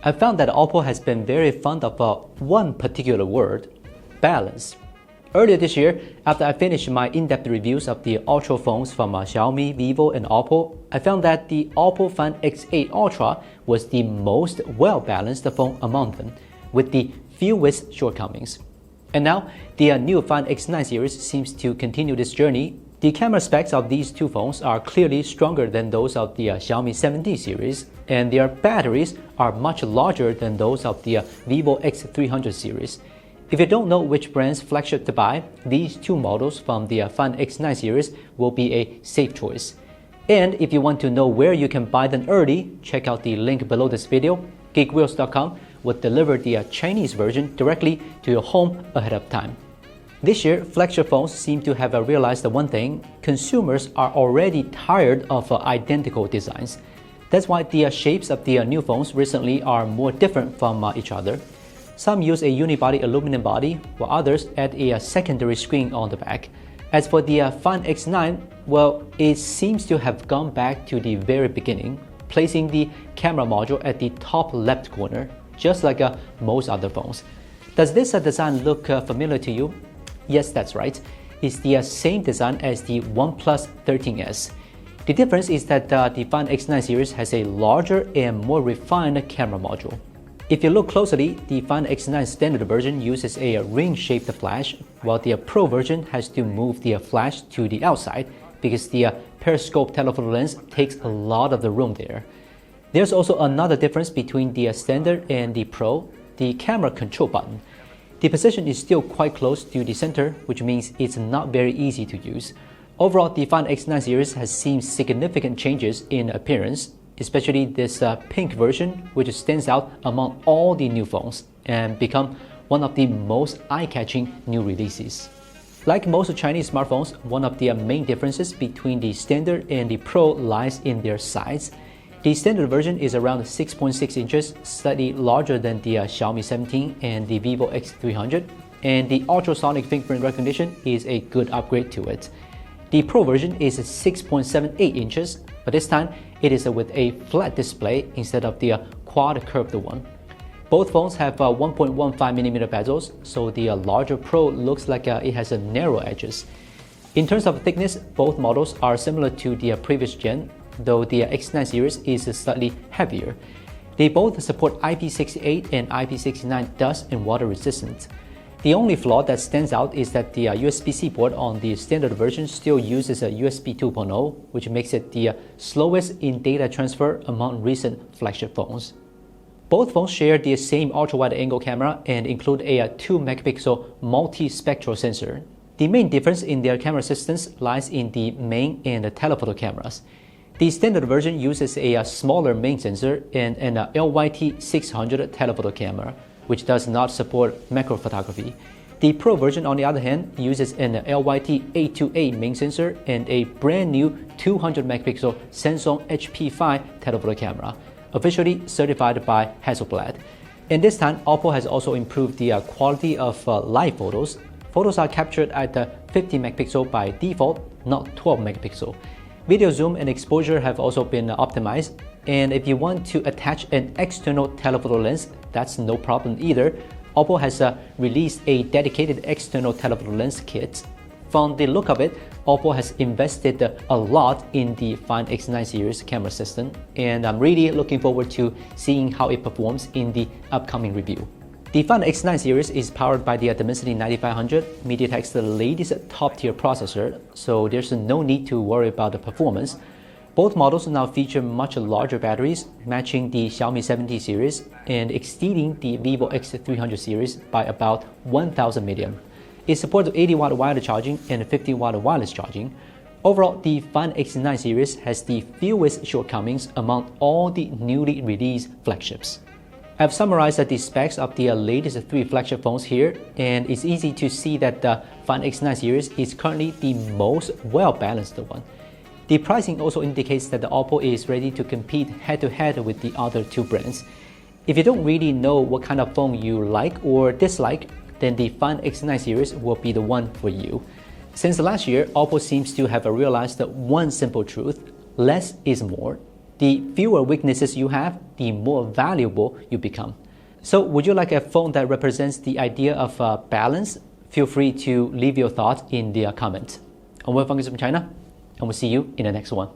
I found that Oppo has been very fond of one particular word, balance. Earlier this year, after I finished my in-depth reviews of the Ultra phones from Xiaomi, Vivo, and Oppo, I found that the Oppo Find X8 Ultra was the most well-balanced phone among them, with the fewest shortcomings. And now, the new Find X9 series seems to continue this journey. The camera specs of these two phones are clearly stronger than those of the Xiaomi 7D series, and their batteries are much larger than those of the Vivo X300 series. If you don't know which brand's flagship to buy, these two models from the Find X9 series will be a safe choice. And if you want to know where you can buy them early, check out the link below this video. Geekwheels.com will deliver the Chinese version directly to your home ahead of time. This year, flagship phones seem to have realized one thing: consumers are already tired of identical designs. That's why the shapes of the new phones recently are more different from each other. Some use a unibody aluminum body, while others add a secondary screen on the back. As for the Find X9, well, it seems to have gone back to the very beginning, placing the camera module at the top left corner, just like most other phones. Does this design look familiar to you? Yes, that's right. It's the same design as the OnePlus 13s. The difference is that the Find X9 series has a larger and more refined camera module. If you look closely, the Find X9 standard version uses a ring-shaped flash, while the Pro version has to move the flash to the outside because the periscope telephoto lens takes a lot of the room there. There's also another difference between the standard and the Pro: the camera control button. The position is still quite close to the center, which means it's not very easy to use. Overall, the Find X9 series has seen significant changes in appearance, especially this pink version, which stands out among all the new phones and become one of the most eye-catching new releases. Like most Chinese smartphones, one of the main differences between the standard and the Pro lies in their size. The standard version is around 6.6 inches, slightly larger than the Xiaomi 17 and the Vivo X300, and the ultrasonic fingerprint recognition is a good upgrade to it. The Pro version is 6.78 inches, but this time it is with a flat display instead of the quad curved one. Both phones have 1.15mm bezels, so the larger Pro looks like it has narrow edges. In terms of thickness, both models are similar to the previous gen, though the X9 series is slightly heavier. They both support IP68 and IP69 dust and water resistant. The only flaw that stands out is that the USB-C port on the standard version still uses a USB 2.0, which makes it the slowest in data transfer among recent flagship phones. Both phones share the same ultra-wide-angle camera and include a 2-megapixel multi-spectral sensor. The main difference in their camera systems lies in the main and the telephoto cameras. The standard version uses a smaller main sensor and an LYT600 telephoto camera, which does not support macro photography. The Pro version, on the other hand, uses an LYT828 main sensor and a brand new 200 megapixel Samsung HP5 telephoto camera, officially certified by Hasselblad. And this time, Oppo has also improved the quality of live photos. Photos are captured at 50 megapixel by default, not 12 megapixel. Video zoom and exposure have also been optimized, and if you want to attach an external telephoto lens, that's no problem either. Oppo has released a dedicated external telephoto lens kit. From the look of it, Oppo has invested a lot in the Find X9 series camera system, and I'm really looking forward to seeing how it performs in the upcoming review. The Find X9 series is powered by the Dimensity 9500, MediaTek's latest top-tier processor, so there's no need to worry about the performance. Both models now feature much larger batteries, matching the Xiaomi 7D series and exceeding the Vivo X300 series by about 1000 mAh. It supports 80-watt wired charging and 50-watt wireless charging. Overall, the Find X9 series has the fewest shortcomings among all the newly released flagships. I've summarized the specs of the latest three flagship phones here, and it's easy to see that the Find X9 series is currently the most well-balanced one. The pricing also indicates that the Oppo is ready to compete head-to-head with the other two brands. If you don't really know what kind of phone you like or dislike, then the Find X9 series will be the one for you. Since last year, Oppo seems to have realized one simple truth: less is more. The fewer weaknesses you have, the more valuable you become. So would you like a phone that represents the idea of balance? Feel free to leave your thoughts in the comments. I'm Will from Gizmochina, and we'll see you in the next one.